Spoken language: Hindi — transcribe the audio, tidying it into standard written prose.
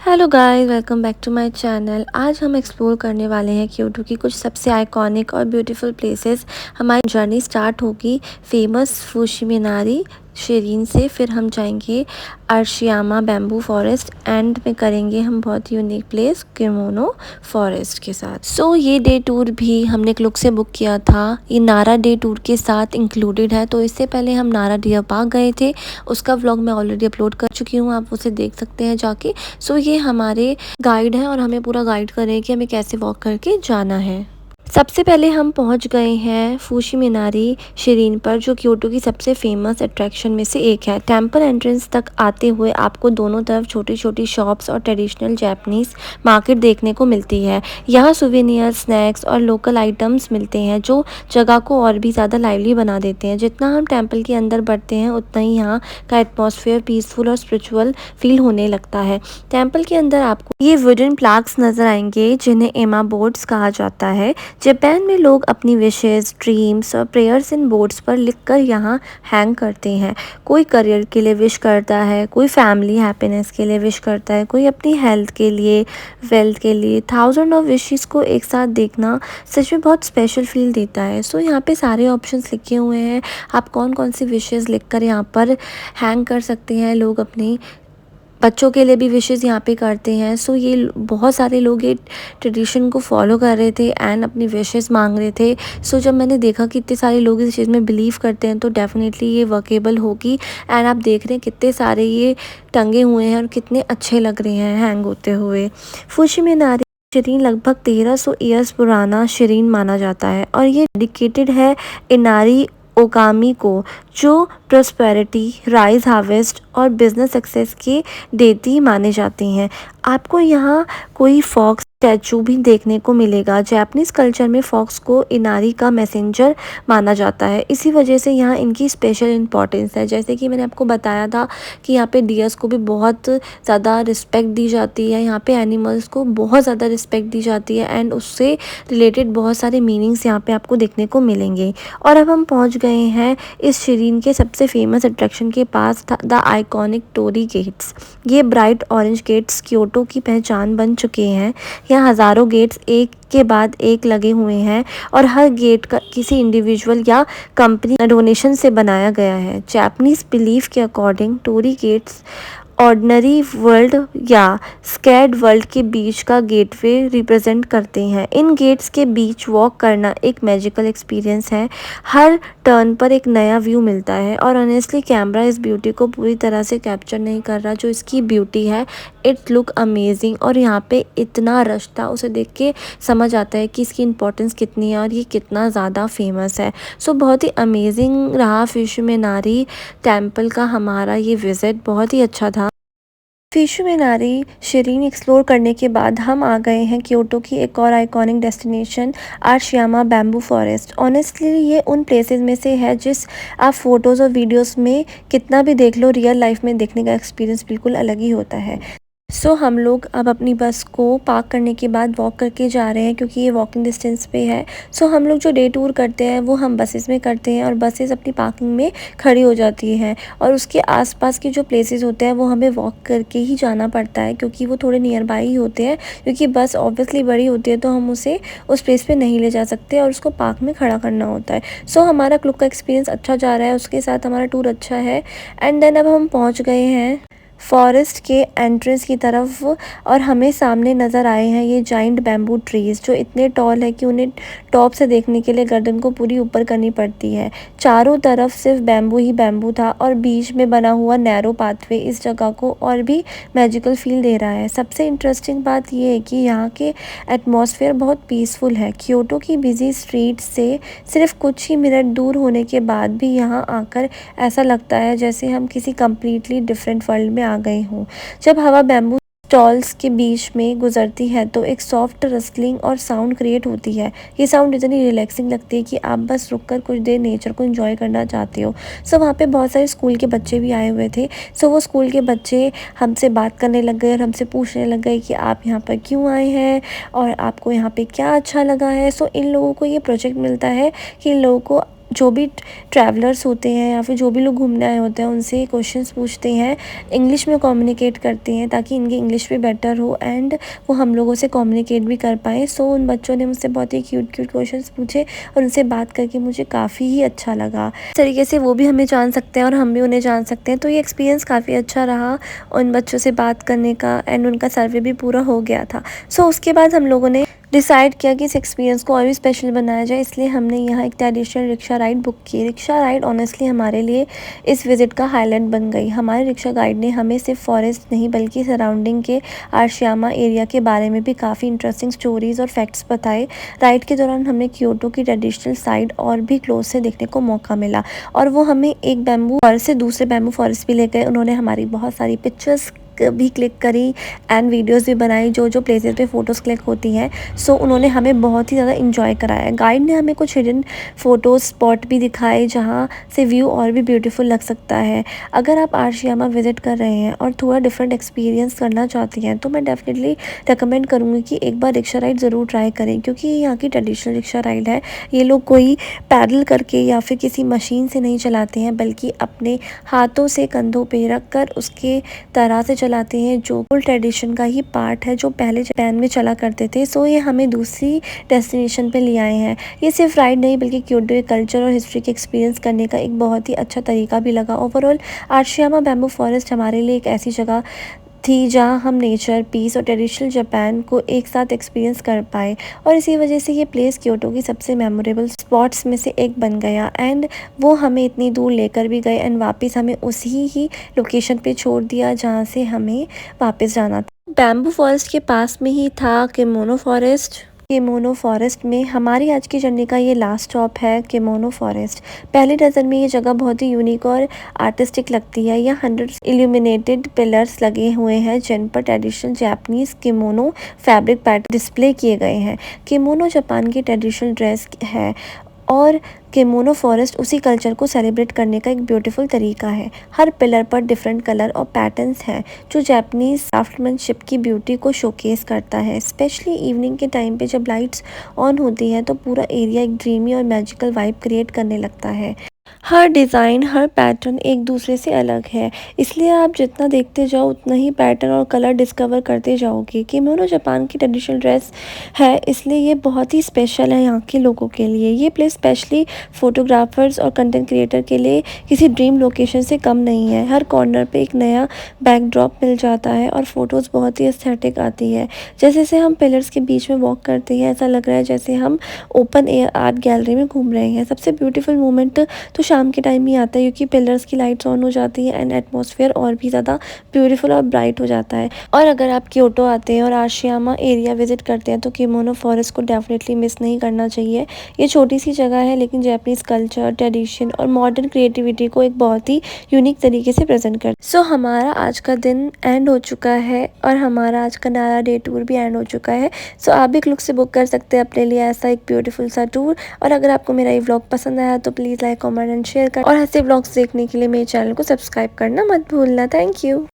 Hello guys, welcome back to my channel. आज हम एक्सप्लोर करने वाले हैं क्योटो की कुछ सबसे आइकॉनिक और ब्यूटीफुल प्लेसेस। हमारी जर्नी स्टार्ट होगी फेमस फुशी मिनारी शिरीन से, फिर हम जाएंगे अरशियामा बैम्बू फॉरेस्ट, एंड में करेंगे हम बहुत यूनिक प्लेस किमोनो फॉरेस्ट के साथ। ये डे टूर भी हमने क्लुक से बुक किया था। ये नारा डे टूर के साथ इंक्लूडेड है। तो इससे पहले हम नारा डियर पार्क गए थे, उसका व्लॉग मैं ऑलरेडी अपलोड कर चुकी हूँ, आप उसे देख सकते हैं जाके। ये हमारे गाइड हैं और हमें पूरा गाइड कर रहे हैं कि हमें कैसे वॉक करके जाना है। सबसे पहले हम पहुंच गए हैं फुशी मिनारी शिरीन पर, जो क्योटो की सबसे फेमस अट्रैक्शन में से एक है। टेंपल एंट्रेंस तक आते हुए आपको दोनों तरफ छोटी छोटी शॉप्स और ट्रेडिशनल जापानीज मार्केट देखने को मिलती है। यहाँ सुवेनियर, स्नैक्स और लोकल आइटम्स मिलते हैं जो जगह को और भी ज़्यादा लाइवली बना देते हैं। जितना हम टेंपल के अंदर बढ़ते हैं उतना ही यहाँ का एटमॉस्फेयर पीसफुल और स्पिरिचुअल फील होने लगता है। टेंपल के अंदर आपको ये वुडन प्लाक्स नज़र आएंगे जिन्हें एमा बोर्ड्स कहा जाता है। जापान में लोग अपनी विशेस, ड्रीम्स और प्रेयर्स इन बोर्ड्स पर लिखकर यहाँ हैंग करते हैं। कोई करियर के लिए विश करता है, कोई फैमिली हैप्पीनेस के लिए विश करता है, कोई अपनी हेल्थ के लिए, वेल्थ के लिए। थाउजेंड ऑफ विशेस को एक साथ देखना सच में बहुत स्पेशल फील देता है। यहाँ पे सारे ऑप्शंस लिखे हुए हैं, आप कौन कौन सी विशेस लिखकर यहाँ पर हैंग कर सकते हैं। लोग अपनी बच्चों के लिए भी विशेस यहाँ पे करते हैं। ये बहुत सारे लोग ये ट्रेडिशन को फॉलो कर रहे थे एंड अपनी विशेस मांग रहे थे। जब मैंने देखा कि इतने सारे लोग इस चीज़ में बिलीव करते हैं तो डेफिनेटली ये वर्केबल होगी। एंड आप देख रहे हैं कितने सारे ये टंगे हुए हैं और कितने अच्छे लग रहे हैं हैंग होते हुए। फुशी मिनारी शिरीन लगभग 1300 ईयर्स पुराना शिरीन माना जाता है और ये डेडिकेटेड है इनारी ओकामी को, जो प्रॉस्पेरिटी, राइस हार्वेस्ट और बिजनेस सक्सेस के देती माने जाते हैं। आपको यहाँ कोई फॉक्स स्टैचू भी देखने को मिलेगा। जापानीज कल्चर में फॉक्स को इनारी का मैसेंजर माना जाता है, इसी वजह से यहाँ इनकी स्पेशल इंपॉर्टेंस है। जैसे कि मैंने आपको बताया था कि यहाँ पे डियर्स को भी बहुत ज़्यादा रिस्पेक्ट दी जाती है, यहाँ पे एनिमल्स को बहुत ज़्यादा रिस्पेक्ट द जाती है एंड उससे रिलेटेड बहुत सारे मीनिंग्स यहाँ पे आपको देखने को मिलेंगे। और अब हम पहुँच गए हैं इस शिरीन के सबसे फेमस अट्रैक्शन के पास, द आइकॉनिक टोरी गेट्स। ये ब्राइट ऑरेंज गेट्स क्योटो की पहचान बन चुके हैं। यहाँ हज़ारों गेट्स एक के बाद एक लगे हुए हैं और हर गेट का किसी इंडिविजुअल या कंपनी डोनेशन से बनाया गया है। जापानीज बिलीफ के according torii gates ordinary world या स्कैर्ड वर्ल्ड के बीच का गेटवे रिप्रेजेंट करते हैं। इन गेट्स के बीच वॉक करना एक मैजिकल एक्सपीरियंस है। हर टर्न पर एक नया व्यू मिलता है और ऑनेस्टली कैमरा इस ब्यूटी को पूरी तरह से कैप्चर नहीं कर रहा जो इसकी ब्यूटी है। इट लुक अमेजिंग और यहाँ पे इतना रश था, उसे देख के समझ आता है कि इसकी इंपॉर्टेंस कितनी है और ये कितना ज़्यादा फेमस है। बहुत ही अमेजिंग रहा फुशी मिनारी टेम्पल का हमारा ये विज़िट, बहुत ही अच्छा था। फुशी मिनारी शिरीन एक्सप्लोर करने के बाद हम आ गए हैं क्योटो की एक और iconic destination Arashiyama bamboo forest. Honestly ये उन प्लेसेस में से है जिस आप फोटोज़ और वीडियोस में कितना भी देख लो, रियल लाइफ में देखने का एक्सपीरियंस बिल्कुल अलग ही होता है। हम लोग अब अपनी बस को पार्क करने के बाद वॉक करके जा रहे हैं क्योंकि ये वॉकिंग डिस्टेंस पे है। हम लोग जो डे टूर करते हैं वो हम बसेस में करते हैं और बसेस अपनी पार्किंग में खड़ी हो जाती हैं और उसके आसपास के जो प्लेसेस होते हैं वो हमें वॉक करके ही जाना पड़ता है क्योंकि वो थोड़े नियर बाई ही होते हैं। क्योंकि बस ऑब्वियसली बड़ी होती है तो हम उसे उस प्लेस पे नहीं ले जा सकते और उसको पार्क में खड़ा करना होता है। हमारा क्लुक का एक्सपीरियंस अच्छा जा रहा है, उसके साथ हमारा टूर अच्छा है। एंड देन अब हम पहुँच गए हैं फॉरेस्ट के एंट्रेंस की तरफ और हमें सामने नज़र आए हैं ये जाइंट बैम्बू ट्रीज़ जो इतने टॉल है कि उन्हें टॉप से देखने के लिए गर्दन को पूरी ऊपर करनी पड़ती है। चारों तरफ सिर्फ बैम्बू ही बैम्बू था और बीच में बना हुआ नैरो पाथवे इस जगह को और भी मैजिकल फील दे रहा है। सबसे इंटरेस्टिंग बात यह है कि यहाँ के एटमॉस्फेयर बहुत पीसफुल है। क्योटो की बिजी स्ट्रीट से सिर्फ कुछ ही मिनट दूर होने के बाद भी यहाँ आकर ऐसा लगता है जैसे हम किसी कम्प्लीटली डिफरेंट वर्ल्ड में आ गए हूँ। जब हवा बैम्बू स्टॉल्स के बीच में गुजरती है तो एक सॉफ्ट रस्टलिंग और साउंड क्रिएट होती है। ये साउंड इतनी रिलैक्सिंग लगती है कि आप बस रुककर कुछ देर नेचर को एंजॉय करना चाहते हो। वहाँ पे बहुत सारे स्कूल के बच्चे भी आए हुए थे। वो स्कूल के बच्चे हमसे बात करने लग गए और हमसे पूछने लग गए कि आप यहाँ पर क्यों आए हैं और आपको यहाँ पे क्या अच्छा लगा है। इन लोगों को ये प्रोजेक्ट मिलता है कि इन लोगों को जो भी ट्रैवलर्स होते हैं या फिर जो भी लोग घूमने आए होते हैं उनसे क्वेश्चंस पूछते हैं, इंग्लिश में कम्युनिकेट करते हैं ताकि इनकी इंग्लिश भी बेटर हो एंड वो हम लोगों से कम्युनिकेट भी कर पाएँ। सो उन बच्चों ने मुझसे बहुत ही क्यूट क्वेश्चंस पूछे और उनसे बात करके मुझे काफ़ी ही अच्छा लगा। इस तरीके से वो भी हमें जान सकते हैं और हम भी उन्हें जान सकते हैं। तो ये एक्सपीरियंस काफ़ी अच्छा रहा उन बच्चों से बात करने का एंड उनका सर्वे भी पूरा हो गया था। सो उसके बाद हम लोगों ने डिसाइड किया कि इस एक्सपीरियंस को और भी स्पेशल बनाया जाए, इसलिए हमने यहाँ एक ट्रेडिशनल रिक्शा राइड बुक की। रिक्शा राइड ऑनेस्टली हमारे लिए इस विज़िट का हाईलाइट बन गई। हमारे रिक्शा गाइड ने हमें सिर्फ फॉरेस्ट नहीं बल्कि सराउंडिंग के आशियामा एरिया के बारे में भी काफ़ी इंटरेस्टिंग स्टोरीज़ और फैक्ट्स बताए। राइड के दौरान हमें क्योटो की ट्रेडिशनल साइड और भी क्लोज से देखने को मौका मिला और वो हमें एक बैम्बू फॉरेस्ट से दूसरे बैम्बू फॉरेस्ट भी ले गए। उन्होंने हमारी बहुत सारी पिक्चर्स भी क्लिक करी एंड वीडियोस भी बनाई जो प्लेसेस पे फ़ोटोज़ क्लिक होती हैं। सो उन्होंने हमें बहुत ही ज़्यादा इंजॉय कराया। गाइड ने हमें कुछ हिडन फ़ोटो स्पॉट भी दिखाए जहाँ से व्यू और भी ब्यूटीफुल लग सकता है। अगर आप आशियामा विज़िट कर रहे हैं और थोड़ा डिफरेंट एक्सपीरियंस करना चाहती हैं तो मैं डेफिनेटली रिकमेंड करूँगी कि एक बार रिक्शा राइड ज़रूर ट्राई करें, क्योंकि ये यहाँ की ट्रेडिशनल रिक्शा राइड है। ये लोग कोई पैडल करके या फिर किसी मशीन से नहीं चलाते हैं बल्कि अपने हाथों से कंधों पे रख कर उसके तरह से चलाते हैं, जो फुल ट्रेडिशन का ही पार्ट है जो पहले जापान में चला करते थे। सो ये हमें दूसरी डेस्टिनेशन पे ले आए हैं। ये सिर्फ राइड नहीं बल्कि क्योटो के कल्चर और हिस्ट्री के एक्सपीरियंस करने का एक बहुत ही अच्छा तरीका भी लगा। ओवरऑल आशियामा बैम्बू फॉरेस्ट हमारे लिए एक ऐसी जगह थी जहाँ हम नेचर, पीस और ट्रेडिशनल जापान को एक साथ एक्सपीरियंस कर पाए और इसी वजह से ये प्लेस क्योटो की सबसे मेमोरेबल स्पॉट्स में से एक बन गया एंड वो हमें इतनी दूर लेकर भी गए एंड वापस हमें उसी ही लोकेशन पे छोड़ दिया जहाँ से हमें वापस जाना था। बैम्बू फॉरेस्ट के पास में ही था केमोनो फॉरेस्ट। केमोनो फॉरेस्ट में हमारी आज की जर्नी का ये लास्ट स्टॉप है केमोनो फॉरेस्ट। पहली नज़र में ये जगह बहुत ही यूनिक और आर्टिस्टिक लगती है। यहाँ 100 इल्यूमिनेटेड पिलर्स लगे हुए हैं जिन पर traditional Japanese kimono fabric pattern display किए गए हैं। किमोनो जापान की ट्रेडिशनल ड्रेस है और केमोनो फॉरेस्ट उसी कल्चर को सेलिब्रेट करने का एक ब्यूटीफुल तरीका है। हर पिलर पर डिफरेंट कलर और पैटर्न्स हैं जो जापानीज क्राफ्टमैनशिप की ब्यूटी को शोकेस करता है। स्पेशली इवनिंग के टाइम पे जब लाइट्स ऑन होती हैं तो पूरा एरिया एक ड्रीमी और मैजिकल वाइब क्रिएट करने लगता है। हर डिज़ाइन, हर पैटर्न एक दूसरे से अलग है, इसलिए आप जितना देखते जाओ उतना ही पैटर्न और कलर डिस्कवर करते जाओगे। किमोनो जापान की ट्रेडिशनल ड्रेस है, इसलिए ये बहुत ही स्पेशल है यहाँ के लोगों के लिए। ये प्लेस स्पेशली फोटोग्राफर्स और कंटेंट क्रिएटर के लिए किसी ड्रीम लोकेशन से कम नहीं है। हर कॉर्नर पे एक नया बैकड्रॉप मिल जाता है और फोटोज़ बहुत ही एस्थेटिक आती है। जैसे जैसे हम पिलर्स के बीच में वॉक करते हैं ऐसा लग रहा है जैसे हम ओपन एयर आर्ट गैलरी में घूम रहे हैं। सबसे ब्यूटीफुल मोमेंट तो शाम के टाइम ही आता है क्योंकि पिलर्स की लाइट्स ऑन हो जाती है एंड एटमॉस्फेयर और भी ज़्यादा ब्यूटीफुल और ब्राइट हो जाता है। और अगर आप क्योटो आते हैं और आशियामा एरिया विजिट करते हैं तो किमोनो फॉरेस्ट को डेफिनेटली मिस नहीं करना चाहिए। ये छोटी सी जगह है लेकिन जापानीज कल्चर, ट्रेडिशन और मॉडर्न क्रिएटिविटी को एक बहुत ही यूनिक तरीके से प्रेजेंट कर। सो हमारा आज का दिन एंड हो चुका है और हमारा आज का नया डे टूर भी एंड हो चुका है। सो आप भी क्लुक से बुक कर सकते हैं अपने लिए ऐसा एक ब्यूटीफुल सा टूर। और अगर आपको मेरा ये व्लॉग पसंद आया तो please like, comment and share कर और ऐसे व्लॉग्स देखने के लिए मेरे चैनल को सब्सक्राइब करना मत भूलना। Thank you.